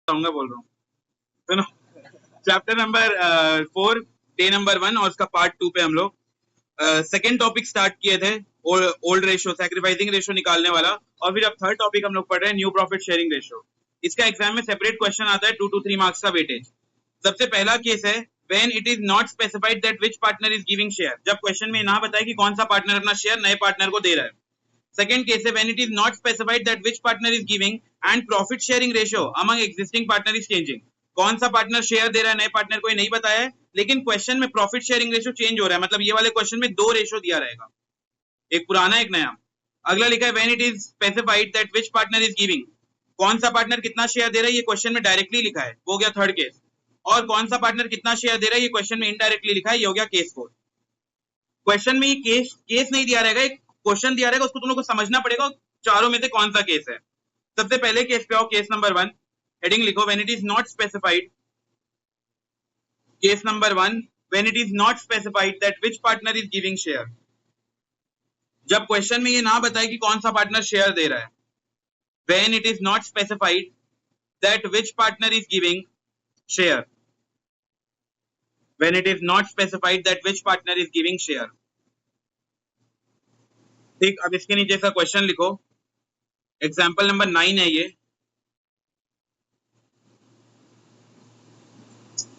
बोल रहा हूँ तो ना, चैप्टर नंबर 4 डे नंबर 1 और उसका पार्ट 2 पे हम लोग सेकेंड टॉपिक स्टार्ट किए थे, ओल्ड रेशियो सैक्रिफाइसिंग रेशियो निकालने वाला, और फिर अब थर्ड टॉपिक हम लोग पढ़ रहे हैं न्यू प्रॉफिट शेयरिंग रेशियो। इसका एग्जाम में सेपरेट क्वेश्चन आता है 2 to 3 मार्क्स का वेटेज। सबसे पहला केस है when it is not specified that which partner is giving share, जब क्वेश्चन में ना बताए कि कौन सा पार्टनर अपना शेयर नए पार्टनर को दे रहा है। सेकंड केस है when it is not specified that which partner is giving and profit sharing ratio among existing partner is changing, कौन सा पार्टनर शेयर दे रहा है नए पार्टनर को ये नहीं बताया है, लेकिन क्वेश्चन में प्रॉफिट शेयरिंग रेशियो चेंज हो रहा है, मतलब ये वाले क्वेश्चन में दो रेशियो दिया रहेगा, एक पुराना एक नया। अगला लिखा है when it is specified that which partner is giving, कौन सा पार्टनर कितना शेयर दे रहा है ये क्वेश्चन में डायरेक्टली लिखा है, वो हो गया थर्ड केस। और कौन सा पार्टनर कितना शेयर दे रहा है ये क्वेश्चन में इनडायरेक्टली लिखा है, ये हो गया केस 4। क्वेश्चन में ये केस नहीं दिया रहेगा, एक क्वेश्चन दिया रहेगा, उसको तुम लोग को समझना पड़ेगा चारों में से कौन सा केस है। सबसे पहले केस पे आओ, केस नंबर 1, हेडिंग लिखो when it is not specified. Case number 1, when it is not specified that which partner is giving share, जब क्वेश्चन में ये ना बताए कि कौन सा पार्टनर शेयर दे रहा है। When it is not specified that which partner is giving share, when it is not specified that which partner is giving share। ठीक, अब इसके नीचे इसका क्वेश्चन लिखो, एग्जाम्पल नंबर 9 है ये,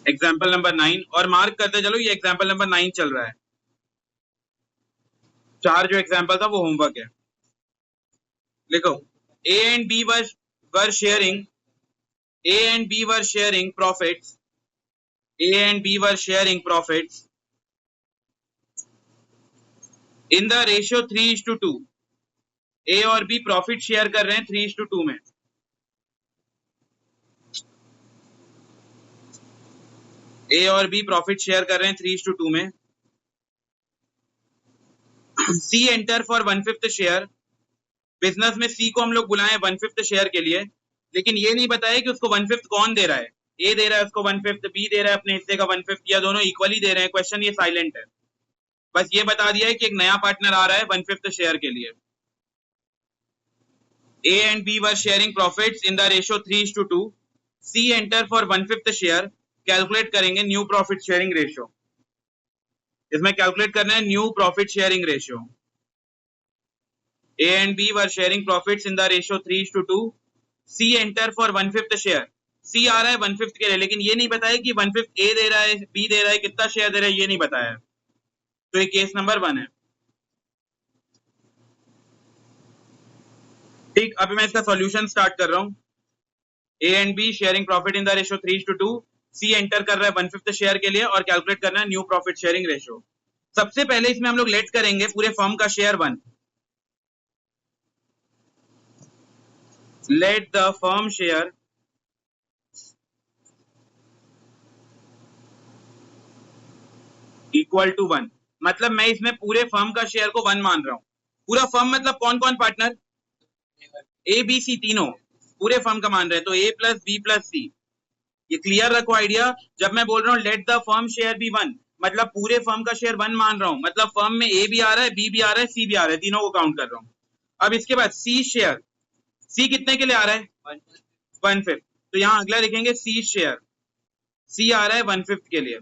एग्जाम्पल नंबर 9, और मार्क करते चलो ये एग्जाम्पल नंबर 9 चल रहा है। 4 जो एग्जाम्पल था वो होमवर्क है। लिखो A and B were sharing, A and B were sharing profits, A and B were sharing profits in the ratio 3:2। A और B प्रॉफिट शेयर कर रहे हैं 3:2 में। A और B प्रॉफिट शेयर कर रहे हैं 3:2 में। C enter for 1/5 share, business में C को हम लोग बुलाएं 1/5 शेयर के लिए, लेकिन ये नहीं बताया कि उसको 1/5 कौन दे रहा है। A दे रहा है उसको 1/5, B दे रहा है अपने हिस्से का 1/5, या दोनों इक्वली दे रहे हैं, क्वेश्चन ये साइलेंट है। बस ये बता दिया है कि एक नया पार्टनर आ रहा है 1/5 शेयर के लिए। A and B were sharing profits in the ratio 3:2। C enter for 1/5 share, calculate करेंगे न्यू प्रॉफिट शेयरिंग रेशियो। इसमें कैलकुलेट करना है new profit sharing ratio. A and B were sharing profits in the ratio 3:2। C enter for 1/5 share, C आ रहा है 1/5 के लिए, लेकिन ये नहीं बताया कि 1/5 A दे रहा है, B दे रहा है, कितना शेयर दे रहा है ये नहीं बताया, तो ये केस नंबर 1 है। ठीक, अभी मैं इसका सॉल्यूशन स्टार्ट कर रहा हूं। A and B sharing profit in the ratio 3:2। C enter कर रहा है 1/5 शेयर के लिए और कैलकुलेट करना है न्यू प्रॉफिट शेयरिंग रेशियो। सबसे पहले इसमें हम लोग लेट करेंगे पूरे फर्म का share 1। Let the firm share equal to 1, मतलब मैं इसमें पूरे फर्म का शेयर को 1 मान रहा हूं। पूरा फर्म मतलब कौन कौन पार्टनर, ए बी सी तीनों पूरे फर्म का मान रहे हैं, तो A plus B plus C. ये क्लियर रखो आइडिया। जब मैं बोल रहा हूँ let the firm share be 1, मतलब पूरे फर्म का शेयर 1 मान रहा हूं, मतलब फर्म में ए भी आ रहा है, बी भी आ रहा है, सी भी आ रहा है, तीनों को काउंट कर रहा हूं। अब इसके बाद सी शेयर, सी कितने के लिए आ रहा है 1/5, तो यहाँ अगला लिखेंगे सी शेयर, सी आ रहा है 1/5 के लिए।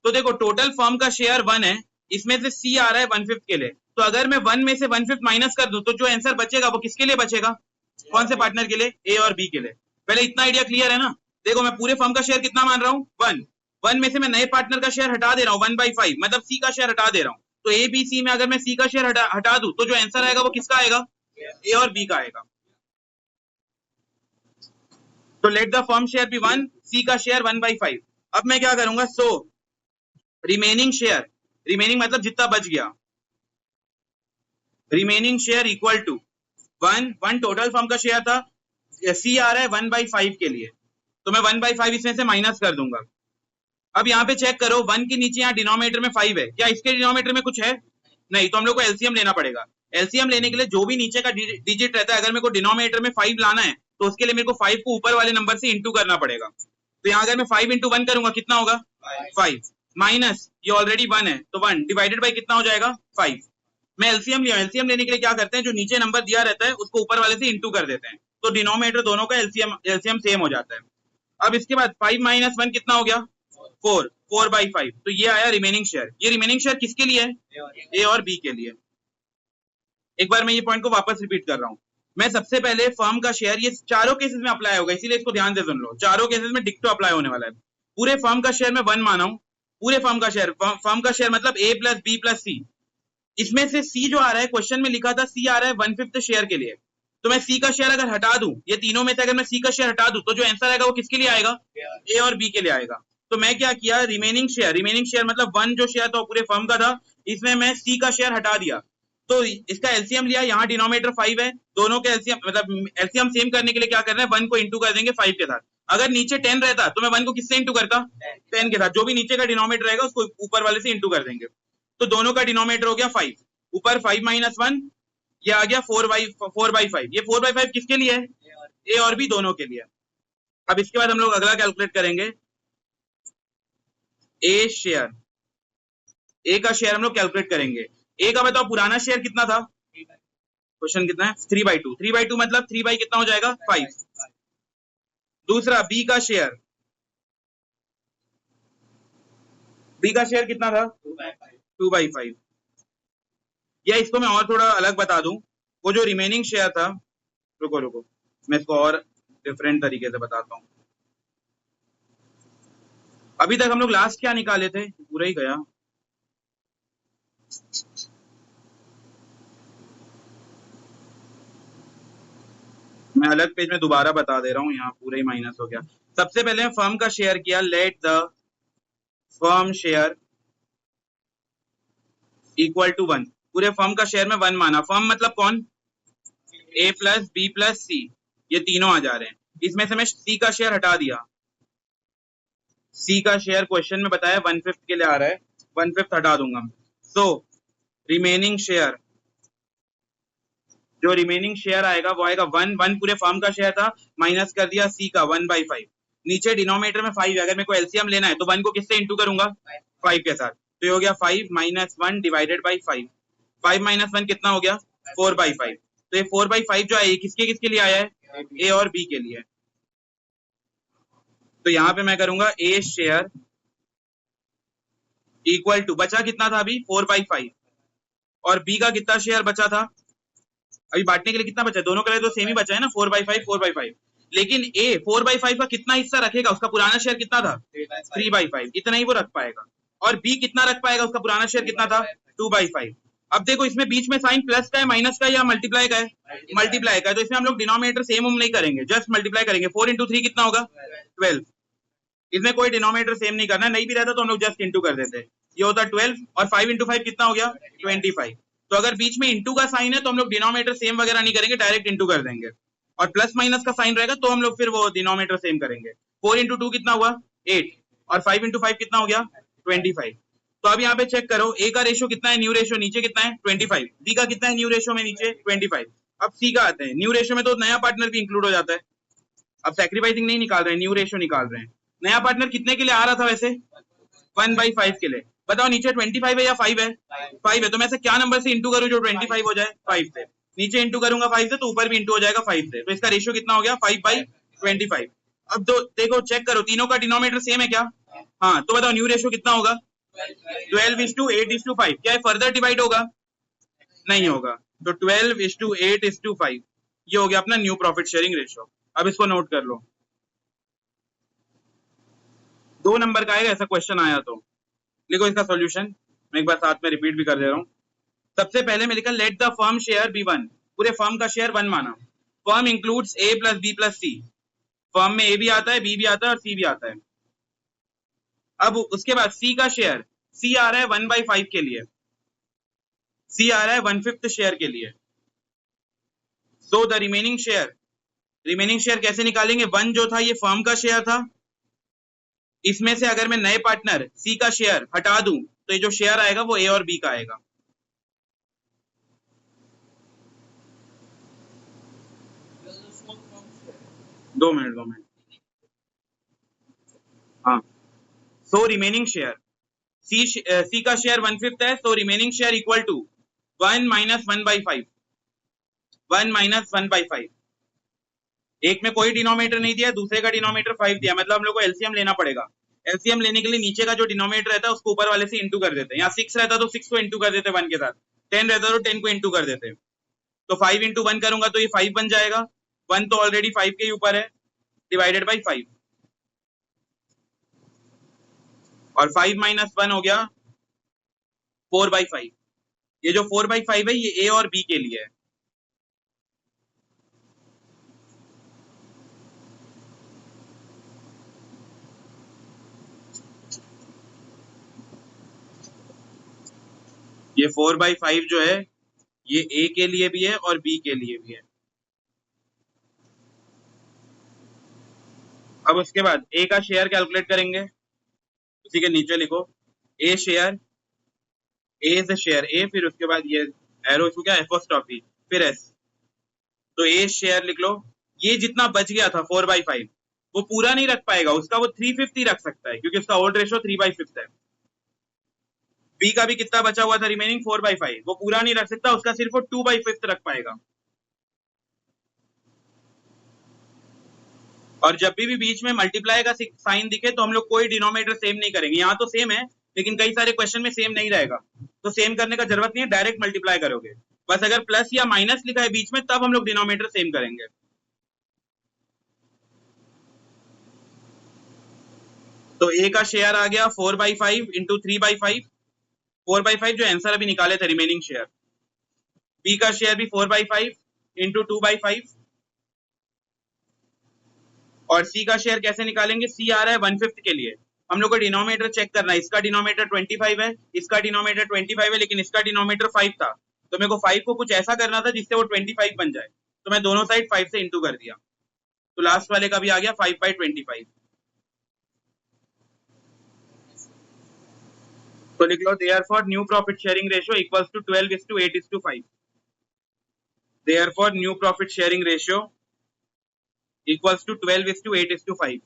तो देखो टोटल फर्म का शेयर 1 है, इसमें से सी आ रहा है 1/5 के लिए, तो अगर मैं 1 में से 1/5 माइनस कर दूं तो जो आंसर बचेगा वो किसके लिए बचेगा, कौन से पार्टनर के लिए, ए और बी के लिए। पहले इतना आइडिया क्लियर है ना। देखो मैं पूरे फर्म का शेयर कितना मान रहा हूँ 1, 1 में से मैं नए पार्टनर का शेयर हटा दे रहा हूँ 1/5, मतलब सी का शेयर हटा दे रहा हूँ, तो ए बी सी में अगर मैं सी का शेयर हटा दूं तो जो आंसर आएगा वो किसका आएगा, ए और बी का आएगा। तो let the firm share be 1, C का शेयर 1/5। अब मैं क्या करूंगा, सो रिमेनिंग शेयर, रिमेनिंग मतलब जितना बच गया, remaining share equal to 1 total firm का शेयर था, सी आ रहा है 1/5 के लिए, तो मैं 1/5 इसमें से माइनस कर दूंगा। अब यहाँ पे चेक करो 1 के नीचे यहाँ डिनोमिनेटर में 5 है, क्या इसके डिनोमिनेटर में कुछ है, नहीं, तो हम लोग को एलसीएम लेना पड़ेगा। एलसीएम लेने के लिए जो भी नीचे का डिजिट रहता है, अगर मेरे को डिनोमिनेटर में 5 लाना है तो उसके लिए मेरे को 5 को ऊपर वाले नंबर से इंटू करना पड़ेगा। तो यहाँ अगर मैं 5 × 1 करूंगा कितना होगा 5, माइनस ये ऑलरेडी 1 है तो 1 डिवाइडेड बाई कितना हो जाएगा 5। मैं एलसीएम लिया, एलसीएम लेने के लिए क्या करते हैं, जो नीचे नंबर दिया रहता है उसको ऊपर वाले से इंटू कर देते हैं, तो डिनोमिनेटर दोनों का एलसीएम सेम हो जाता है। अब इसके बाद 5 माइनस 1 कितना हो गया 4/5। तो ये आया रिमेनिंग शेयर। ये रिमेनिंग शेयर किसके लिए है? ए और बी के लिए। एक बार मैं ये पॉइंट को वापस रिपीट कर रहा हूं। मैं सबसे पहले फर्म का शेयर, ये चारों केसेस में अप्लाई होगा, इसीलिए इसको ध्यान से सुन लो। चारों केसेस में डिक्टो अप्लाई होने वाला है। पूरे फर्म का शेयर मैं 1 माना हूं, पूरे फर्म का शेयर, फर्म का शेयर मतलब ए प्लस बी प्लस सी। इसमें से सी जो आ रहा है, क्वेश्चन में लिखा था सी आ रहा है 1/5 शेयर के लिए। तो मैं सी का शेयर अगर हटा दूं, ये तीनों में से अगर मैं सी का शेयर हटा दूं, तो जो आंसर आएगा वो किसके लिए आएगा? ए और बी के लिए आएगा। तो मैं क्या किया, रिमेनिंग शेयर मतलब 1 जो शेयर था पूरे फर्म का था, इसमें मैं सी का शेयर हटा दिया। तो इसका एलसीएम लिया, यहाँ डिनोमिनेटर 5 है, दोनों के एलसीएम मतलब एलसीएम सेम करने के लिए क्या कर रहे हैं, 1 को इंटू कर देंगे 5 के साथ। अगर नीचे 10 रहता तो मैं 1 को किससे इंटू करता? 10 के साथ। जो भी नीचे का डिनोमिनेटर रहेगा उसको ऊपर वाले से इंटू कर देंगे। तो दोनों का डिनोमिनेटर हो गया 5, ऊपर 5 माइनस 1, ये आ गया 4/5। ये 4/5 किसके लिए है? ए और बी दोनों के लिए। अब इसके बाद हम लोग अगला कैलकुलेट करेंगे ए शेयर। ए का शेयर हम लोग कैलकुलेट करेंगे। ए का बताओ पुराना शेयर कितना था? क्वेश्चन कितना है? 3/2। 3/2 मतलब 3 बाई कितना हो जाएगा? 5। दूसरा बी का शेयर, बी का शेयर कितना था? 2/5। या इसको मैं और थोड़ा अलग बता दूं, वो जो रिमेनिंग शेयर था, रुको रुको मैं इसको और डिफरेंट तरीके से बताता हूँ। अभी तक हम लोग लास्ट क्या निकाले थे, पूरा ही गया। मैं अलग पेज में दोबारा बता दे रहा हूँ, यहाँ पूरा ही माइनस हो गया। सबसे पहले फर्म का शेयर किया, let the firm share equal to 1। पूरे फर्म का शेयर में 1 माना। फर्म मतलब कौन? ए प्लस बी प्लस सी, ये तीनों आ जा रहे हैं। इसमें से मैं सी का शेयर हटा दिया। सी का शेयर क्वेश्चन में बताया 1/5 के लिए आ रहा है, 1/5 हटा दूंगा। सो रिमेनिंग शेयर, जो रिमेनिंग शेयर आएगा वो आएगा 1 पूरे फर्म का शेयर था, माइनस कर दिया सी का 1/5। नीचे डिनोमिनेटर में 5 है, अगर मेरे को एलसीएम लेना है तो 1 को किससे इंटू करूंगा? 5 के साथ। तो ये हो गया 5 माइनस 1 डिवाइडेड बाई 5। 5 माइनस 1 कितना हो गया? 4/5। तो ये 4/5 जो है किसके किसके लिए आया है? ए और बी के लिए। तो यहाँ पे मैं करूंगा ए शेयर इक्वल टू, बचा कितना था अभी? 4/5। और बी का कितना शेयर बचा था? अभी बांटने के लिए कितना बचा है? दोनों के लिए तो सेम ही बचा है ना, 4/5 4/5। लेकिन ए 4/5 का कितना हिस्सा रखेगा? उसका पुराना शेयर कितना था? 3/5। इतना ही वो रख पाएगा। और बी कितना रख पाएगा? उसका पुराना शेयर कितना था? 2/5। अब देखो इसमें बीच में साइन प्लस का है, माइनस का है या मल्टीप्लाई का है? मल्टीप्लाई का है। तो इसमें हम लोग डिनोमिनेटर सेम हम नहीं करेंगे, जस्ट मल्टीप्लाई करेंगे। 4 इंटू 3 कितना होगा? 12। इसमें कोई डिनोमिनेटर सेम नहीं करना, नहीं भी रहता तो हम लोग जस्ट इंटू कर देते। ये होता 12 और 5 इंटू 5 कितना हो गया? 25। तो अगर बीच में इंटू का साइन है तो हम लोग डिनोमिनेटर सेम वगैरह नहीं करेंगे, डायरेक्ट इंटू कर देंगे। और प्लस माइनस का साइन रहेगा तो हम लोग फिर वो डिनोमिनेटर सेम करेंगे। 4 इंटू 2 कितना हुआ? 8। और 5 इंटू 5 कितना हो गया? 25। तो अब यहाँ पे चेक करो, ए का रेशो कितना है? न्यू रेशो नीचे कितना है? 25। बी का कितना है न्यू रेशो में? नीचे 25। अब सी का आते हैं, न्यू रेशो में तो नया पार्टनर भी इंक्लूड हो जाता है। अब सैक्रिफाइसिंग नहीं निकाल रहे हैं, न्यू रेशो निकाल रहे हैं। नया पार्टनर कितने के लिए आ रहा था वैसे? 1/5 के लिए। बताओ नीचे 25 है या 5 है? 5 है। तो मैं से क्या नंबर से इंटू करूं जो 25 हो जाए? 5 से। नीचे इंटू करूंगा 5 से तो ऊपर भी इंटू हो जाएगा 5 से। तो इसका रेशियो कितना हो गया? 5/25। अब दो देखो, चेक करो तीनों का डिनोमिनेटर सेम है क्या? हाँ, तो बताओ न्यू रेशियो कितना होगा? 12:8:5। क्या फर्दर डिवाइड होगा? नहीं होगा। तो 12:8:5 ये हो गया अपना न्यू प्रॉफिट शेयरिंग रेशियो। अब इसको नोट कर लो, 2 नंबर का आएगा ऐसा क्वेश्चन आया तो। लिखो इसका सॉल्यूशन, मैं एक बार साथ में रिपीट भी कर दे रहा हूँ। सबसे पहले मैं लिखा let the firm share be 1। पूरे फर्म का शेयर 1 माना। Firm includes A plus B plus C. Firm में ए भी आता है, बी भी आता है और सी भी आता है। अब उसके बाद सी का शेयर, सी आ रहा है 1/5 के लिए, सी आ रहा है 1/5 शेयर के लिए। So the remaining share, remaining share कैसे निकालेंगे? 1 जो था ये फर्म का शेयर था, इसमें से अगर मैं नए पार्टनर सी का शेयर हटा दूं तो ये जो शेयर आएगा वो ए और बी का आएगा। दो मिनट। हाँ, सो रिमेनिंग शेयर, सी का शेयर 1/5 है, so remaining share equal to 1 - 1/5। 1 - 1/5। एक में कोई डिनोमिनेटर नहीं दिया, दूसरे का डिनोमिनेटर 5 दिया, मतलब हम लोग को एलसीएम लेना पड़ेगा। एलसीएम लेने के लिए नीचे का जो डिनोमिनेटर रहता है उसको ऊपर वाले से इंटू कर देते हैं। यहाँ 6 रहता तो 6 को इंटू कर देते 1 के साथ, 10 रहता तो 10 को इंटू कर देते। तो 5 इंटू 1 करूंगा तो ये 5 बन जाएगा, 1 तो ऑलरेडी 5 के ऊपर है, डिवाइडेड बाई 5, और 5 माइनस 1 हो गया 4/5। ये जो 4/5 है ये ए और बी के लिए है। ये 4/5 जो है ये ए के लिए भी है और बी के लिए भी है। अब उसके बाद ए का शेयर कैलकुलेट करेंगे, उसी के नीचे लिखो ए शेयर, ए से शेयर ए, फिर उसके बाद ये एरो इसको क्या एपोस्ट्रोफी, फिर एस। तो ए शेयर लिख लो। ये जितना बच गया था 4/5 वो पूरा नहीं रख पाएगा, उसका वो 3/5 ही रख सकता है क्योंकि उसका ओल्ड रेशो 3/5 है। बी का भी कितना बचा हुआ था रिमेनिंग 4/5, वो पूरा नहीं रख सकता, उसका सिर्फ वो 2/5 रख पाएगा। और जब भी बीच में मल्टीप्लाई का साइन दिखे तो हम लोग कोई डिनोमिनेटर सेम नहीं करेंगे। यहाँ तो सेम है लेकिन कई सारे क्वेश्चन में सेम नहीं रहेगा, तो सेम करने का जरूरत नहीं है, डायरेक्ट मल्टीप्लाई करोगे। बस अगर प्लस या माइनस लिखा है बीच में तब हम लोग डिनोमिनेटर सेम करेंगे। तो ए का शेयर आ गया 4/5 इंटू 3/5, 4/5 जो आंसर अभी निकाले थे रिमेनिंग शेयर। बी का शेयर भी 4/5 इंटू 2/5, और सी का शेयर कैसे निकालेंगे, सी आ रहा है 1/5 के लिए। हम लोग को डिनोमिनेटर चेक करना है, इसका डिनोमिनेटर 25 है, इसका डिनोमिनेटर 25 है, लेकिन इसका डिनोमिनेटर 5 था, तो मेरे को 5 को कुछ ऐसा करना था जिससे वो 25 बन जाए, तो मैं दोनों साइड 5 से इंटू कर दिया, तो लास्ट वाले का भी आ गया 5/25। तो लिख लो therefore new profit sharing ratio equals to 12:8:5। Therefore new profit sharing ratio equals to 12:8:5।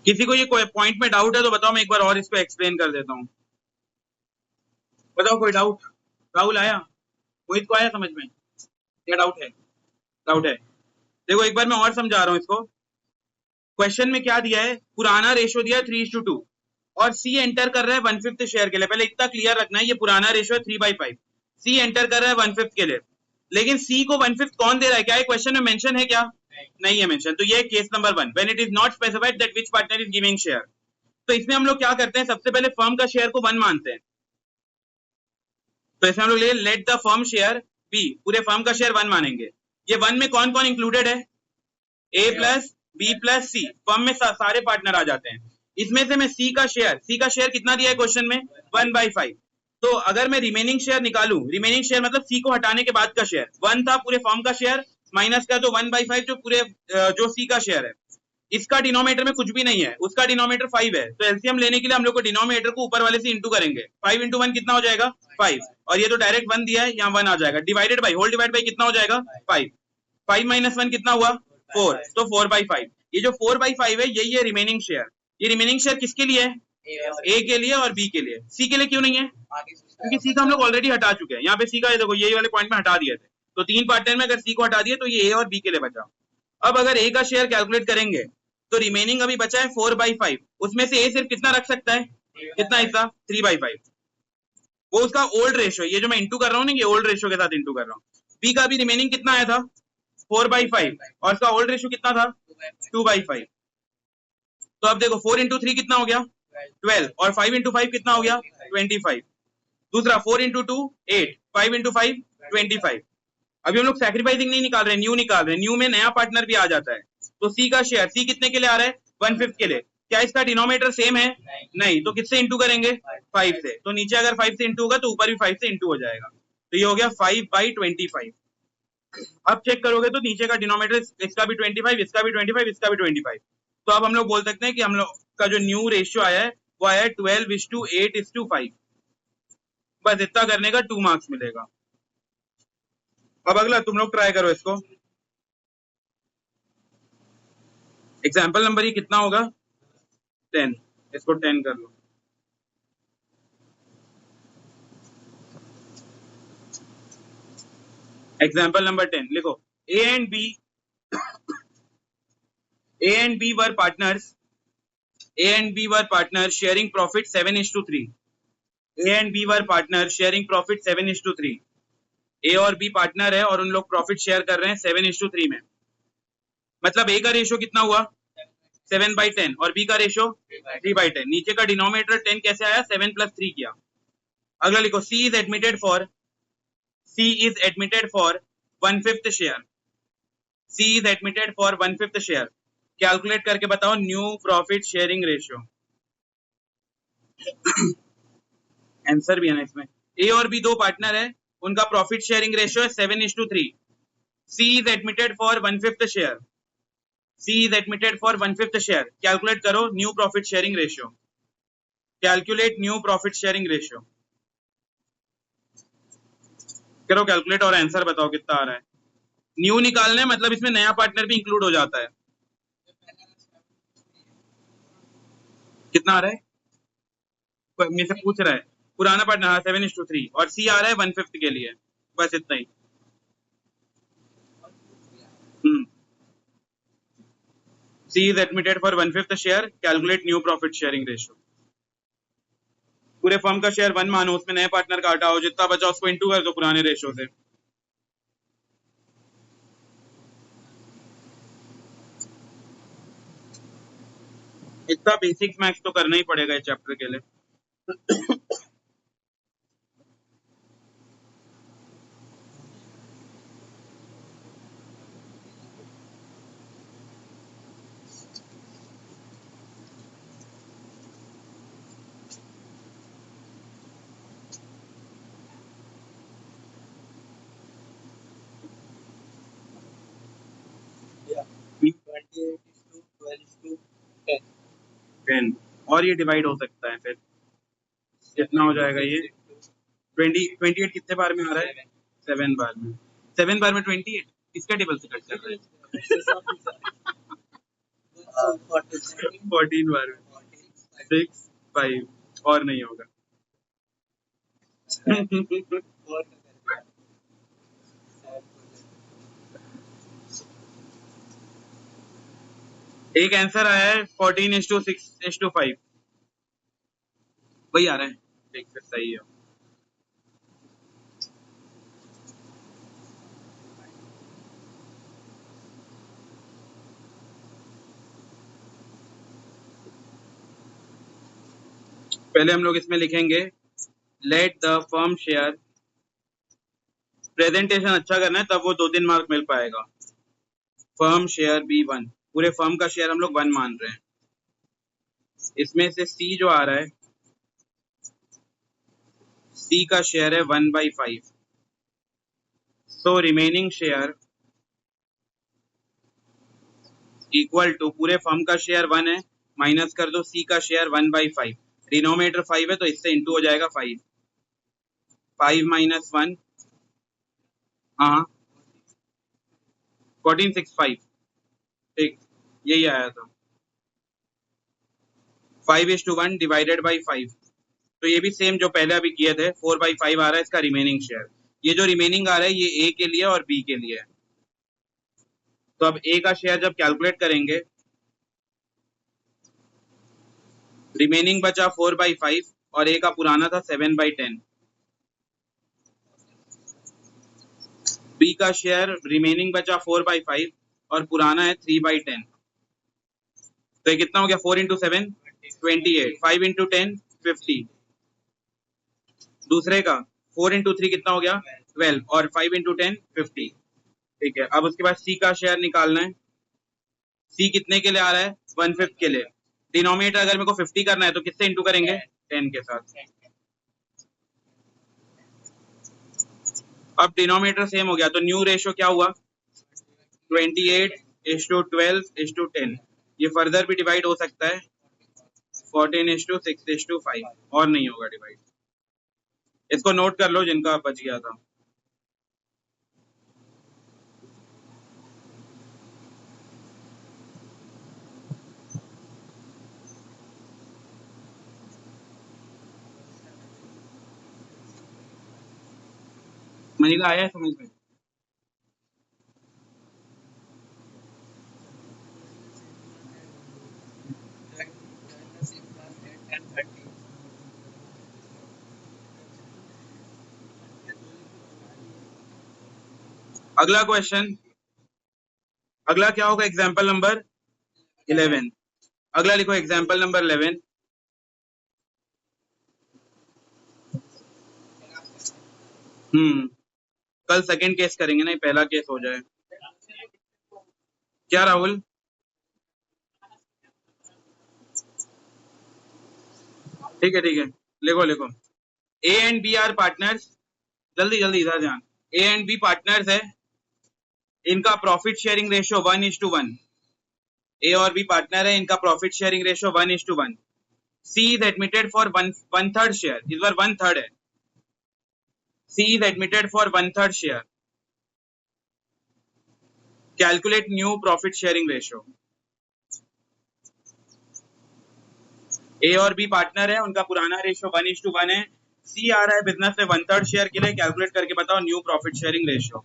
किसी को ये पॉइंट में डाउट है तो बताओ, मैं एक बार और इसको एक्सप्लेन कर देता हूँ। बताओ कोई डाउट? राहुल आया, मोहित को आया समझ में, क्या डाउट है? डाउट है? देखो एक बार मैं और समझा रहा हूँ इसको। क्वेश्चन में क्या दिया है, पुराना रेशियो दिया है 3:2 और सी एंटर कर रहा है 1/5 शेयर के लिए। पहले इतना क्लियर रखना है, ये पुराना रेशियो है 3/5, सी एंटर कर रहा है 1/5 के लिए, लेकिन सी को 1/5 कौन दे रहा है, क्या क्वेश्चन में मेंशन है क्या? नहीं है मेंशन, तो ये case number 1, when it is not specified that which partner is giving share. तो इसमें हम लोग क्या करते हैं, सबसे पहले फर्म का शेयर को 1 मानते हैं, तो इसमें हम लोग let the firm share be, पूरे फर्म का शेयर 1 मानेंगे। ये 1 में कौन कौन इंक्लूडेड है, A plus B plus C, firm में सारे पार्टनर आ जाते हैं। इसमें से मैं सी का शेयर कितना दिया है क्वेश्चन में, 1/5। तो अगर मैं रिमेनिंग शेयर निकालू, रिमेनिंग शेयर मतलब सी को हटाने के बाद का शेयर, 1 था पूरे फर्म का शेयर, माइनस का तो 1/5 जो पूरे जो सी का शेयर है। इसका डिनोमिनेटर में कुछ भी नहीं है, उसका डिनोमिनेटर 5 है, तो एलसीएम लेने के लिए हम लोग को डिनोमिनेटर को ऊपर वाले से इंटू करेंगे। 5 इंटू 1 कितना हो जाएगा, 5, और ये तो डायरेक्ट 1 दिया है, यहाँ 1 आ जाएगा, divided by whole divide by कितना हो जाएगा 5, 5 माइनस 1 कितना हुआ 4, तो 4/5। ये जो 4/5 है यही है रिमेनिंग शेयर। ये रिमेनिंग शेयर किसके लिए है, ए के लिए और बी के लिए। सी के लिए क्यों नहीं है, क्योंकि सी का हम लोग ऑलरेडी हटा चुके हैं। यहाँ पे सी का देखो यही वाले पॉइंट में हटा दिए थे, तो 3 पार्टनर में अगर सी को हटा दिए तो ये ए और बी के लिए बचा। अब अगर ए का शेयर कैलकुलेट करेंगे तो रिमेनिंग अभी बचा है 4/5, उसमें से ए सिर्फ कितना रख सकता है, कितना हिस्सा, 3/5, वो उसका ओल्ड रेशियो, ये जो मैं इंटू कर रहा हूँ ना, ये ओल्ड रेशियो के साथ इंटू कर रहा हूँ। बी का भी रिमेनिंग कितना आया था 4/5 और इसका ओल्ड रेशियो कितना था 2/5। तो अब देखो 4 इंटू 3 कितना हो गया 12, और 5 इंटू 5 कितना हो गया 25। दूसरा 4 इंटू 2 8, 5 इंटू 5 25। अभी हम लोग सैक्रिफाइसिंग नहीं निकाल रहे, न्यू निकाल रहे हैं, न्यू में नया पार्टनर भी आ जाता है। तो सी का शेयर, सी कितने के लिए आ रहा है 1/5 के लिए, क्या इसका डिनोमिनेटर सेम है, नहीं, तो किससे इंटू करेंगे 5 से, तो नीचे अगर 5 से इंटू होगा तो ऊपर भी 5 से इंटू हो जाएगा, तो ये हो गया 5/25। अब चेक करोगे तो नीचे का डिनोमिनेटर इसका भी 25, इसका भी 25, इसका भी 25, तो अब हम लोग बोल सकते हैं कि हम लोग का जो न्यू रेशियो आया है वो आया है 12:8:5। बस इतना करने का 2 मार्क्स मिलेगा। अब अगला तुम लोग ट्राई करो इसको, एग्जाम्पल नंबर ये कितना होगा 10, इसको 10 कर लो। एग्जाम्पल नंबर 10 लिखो। A and B A and B were partners. A and B were partners sharing profit 7:3. A and B were partners sharing profit 7:3. A और B पार्टनर है और उन लोग प्रॉफिट शेयर कर रहे हैं 7:3 में। मतलब A का रेशियो कितना हुआ 7/10 और B का रेशियो 3/10। नीचे का डिनोमिनेटर 10 कैसे आया 7 + 3 किया। अगला लिखो C is admitted for 1/5 share. C is admitted for 1/5 share. Calculate करके बताओ new profit sharing ratio. Answer भी है ना इसमें। ए और बी दो पार्टनर है, उनका प्रॉफिट शेयरिंग रेशियो है 7:3। C is admitted for 1/5 share. C is admitted for 1/5 share. Calculate करो new profit sharing ratio. Calculate new profit sharing ratio. करो कैलकुलेट और आंसर बताओ कितना आ रहा है। न्यू निकालना है मतलब इसमें नया पार्टनर भी इंक्लूड हो जाता है। कितना आ रहा है मेरे से पूछ रहा है। पुराना पार्टनर हाँ 7:3 और सी आ रहा है 1/5 के लिए। बस इतना ही। C is admitted for 1/5 share. Calculate new profit sharing ratio. पूरे फर्म का शेयर 1 मानो, उसमें नए पार्टनर का हटाओ, जितना बचा उसको इंटू कर दो पुराने रेशियो से। इतना बेसिक्स मैथ्स तो करना ही पड़ेगा इस चैप्टर के लिए। Yeah. 28:12:10 और ये डिवाइड हो सकता है फिर कितना हो जाएगा ये 28 कितने बार में आ रहा है 7 बार में। 7 बार में 28 किसका टेबल से कट कर रहा है 14 बार में 6 5 और नहीं होगा। एक आंसर आया है 14:6:5 वही आ रहा है। ठीक फिर सही है। पहले हम लोग इसमें लिखेंगे late the firm share. Presentation अच्छा करना है तब वो 2-3 मार्क मिल पाएगा। फर्म शेयर B1 पूरे फर्म का शेयर हम लोग 1 मान रहे हैं। इसमें से C जो आ रहा है C का शेयर है 1/5। So remaining share equal to पूरे फर्म का शेयर 1 है माइनस कर दो C का शेयर 1/5। डिनोमिनेटर 5 है तो इससे इंटू हो जाएगा 5 - 1 हाँ 1465 ठीक यही आया था। 5:1 डिवाइडेड बाई 5 तो ये भी सेम जो पहले अभी किए थे 4/5 आ रहा है इसका रिमेनिंग शेयर। ये जो रिमेनिंग आ रहा है ये A के लिए और B के लिए है। तो अब A का शेयर जब कैलकुलेट करेंगे रिमेनिंग बचा 4/5 और A का पुराना था 7/10। B का शेयर रिमेनिंग बचा 4/5 और पुराना है 3/10। तो ये कितना हो गया 4 × 7 28 5 × 10 50। दूसरे का 4 × 3 कितना हो गया 12 और 5 × 10 50। ठीक है अब उसके बाद C का शेयर निकालना है। C कितने के लिए आ रहा है 1/5 के लिए। डिनोमिनेटर अगर मेरे को 50 करना है तो किससे इंटू करेंगे 10 के साथ। अब डिनोमिनेटर सेम हो गया तो न्यू रेशियो क्या हुआ 28:12:10। ये फर्दर भी डिवाइड हो सकता है 14:6:5 और नहीं होगा डिवाइड। इसको नोट कर लो जिनका बच गया था। मनीला आया है समझ में। अगला क्वेश्चन, अगला क्या होगा? Example number 11। अगला लिखो एग्जाम्पल नंबर 11। कल सेकंड केस करेंगे ना, पहला केस हो जाए। क्या राहुल? ठीक है ठीक है, लिखो लिखो। A and B are partners, जल्दी जल्दी इधर ध्यान। ए एंड बी पार्टनर्स है, इनका प्रॉफिट शेयरिंग रेशियो 1:1। ए और बी पार्टनर है, इनका profit sharing ratio 1:1। C is admitted for one third share, इस बार 1/3 है। C is admitted for 1/3 share. Calculate new profit sharing ratio. A और बी पार्टनर है, उनका पुराना रेशियो 1:1 है। सी आ रहा है बिजनेस में 1/3 शेयर के लिए, कैलकुलेट करके बताओ new profit sharing ratio.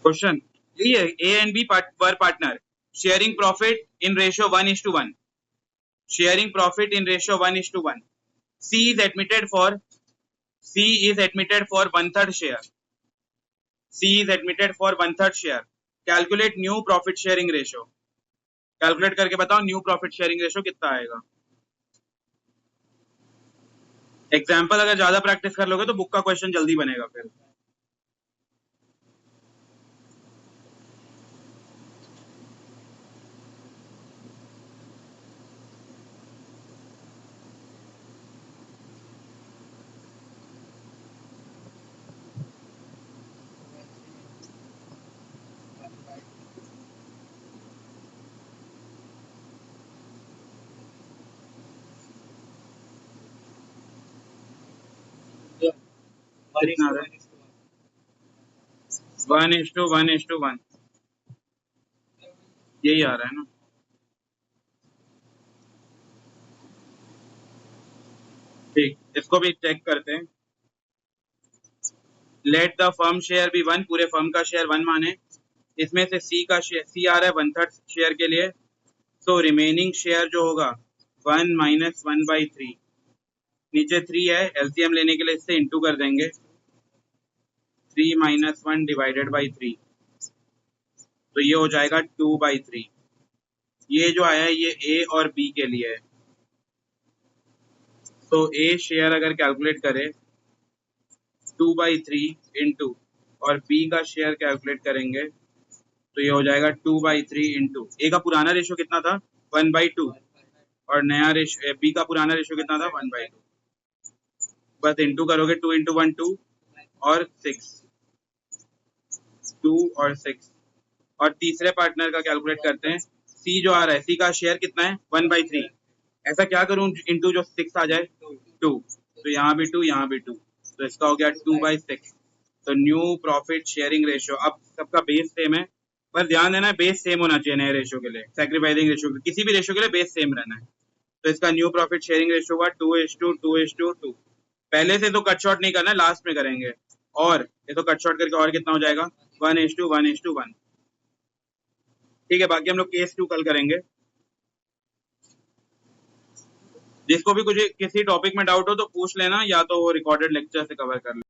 Question यही है, A and B were partner, sharing profit in ratio 1:1, sharing profit in ratio 1:1। C is admitted for, C is admitted for 1/3 share, C is admitted for 1/3 share. Calculate new profit sharing ratio, calculate करके बताओ new profit sharing ratio कितना आएगा। Example अगर ज्यादा practice कर लोगे तो book का क्वेश्चन जल्दी बनेगा फिर। कितना आ रहा है? 1:1:1, यही आ रहा है ना। ठीक, इसको भी चेक करते हैं। Let the firm share be 1, पूरे फर्म का शेयर 1 माने। इसमें से सी का शेयर, सी आ रहा है 1/3 शेयर के लिए, सो रिमेनिंग शेयर जो होगा 1 - 1/3। नीचे 3 है, एलसीएम लेने के लिए इससे इंटू कर देंगे। 3 - 1 डिवाइडेड बाई 3, तो ये हो जाएगा 2/3। ये जो आया है ये ए और बी के लिए है। तो ए शेयर अगर कैलकुलेट करे 2/3 इंटू, और बी का शेयर कैलकुलेट करेंगे तो ये हो जाएगा 2/3 इंटू। ए का पुराना रेशियो कितना था? 1/2। और नया रेशियो बी का पुराना रेशियो कितना था? 1/2। बस इंटू करोगे, 2 × 1 2 और 6, 2 और 6। और तीसरे पार्टनर का कैलकुलेट करते हैं। सी जो आ रहा है, सी का शेयर कितना है? 1/3। ऐसा क्या करूं इंटू जो 6 आ जाए? 2। तो यहाँ भी 2, यहाँ भी 2, तो इसका हो गया 2/6। तो न्यू प्रॉफिट शेयरिंग रेशियो, अब सबका बेस सेम है, पर ध्यान देना बेस सेम होना चाहिए नए रेशियो के लिए, सैक्रिफाइसिंग रेशियो किसी भी रेशियो के लिए बेस सेम रहना है। तो इसका न्यू प्रॉफिट शेयरिंग रेशियो हुआ 2:2:2। पहले से तो कट शॉर्ट नहीं करना है, लास्ट में करेंगे। और ये तो कट शॉर्ट करके और कितना हो जाएगा? 1:1:1। ठीक है, बाकी हम लोग केस 2 कल करेंगे। जिसको भी कुछ किसी टॉपिक में डाउट हो तो पूछ लेना, या तो वो रिकॉर्डेड लेक्चर से कवर कर लेना।